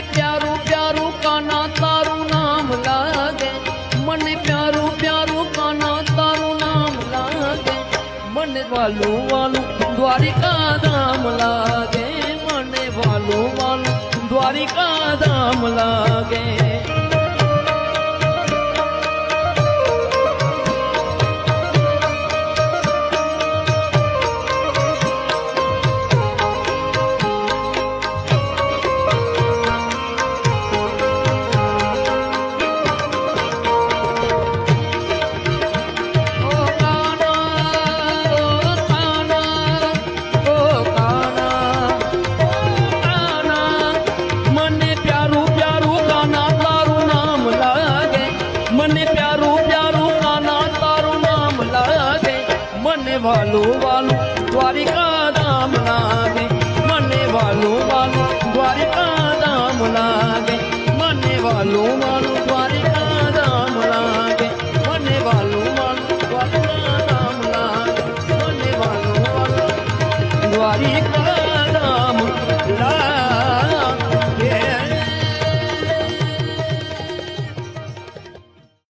प्यारू प्यारू काना तारू नाम लागे, मने प्यारू प्यारू काना तारू नाम लागे, मने वालू वालू द्वारिका धाम लागे, मने वालू वालू द्वारिका धाम लागे। वालू वालू द्वारिका धाम लागे, मने वालू वालू द्वारिका धाम लागे, मने वालू वालू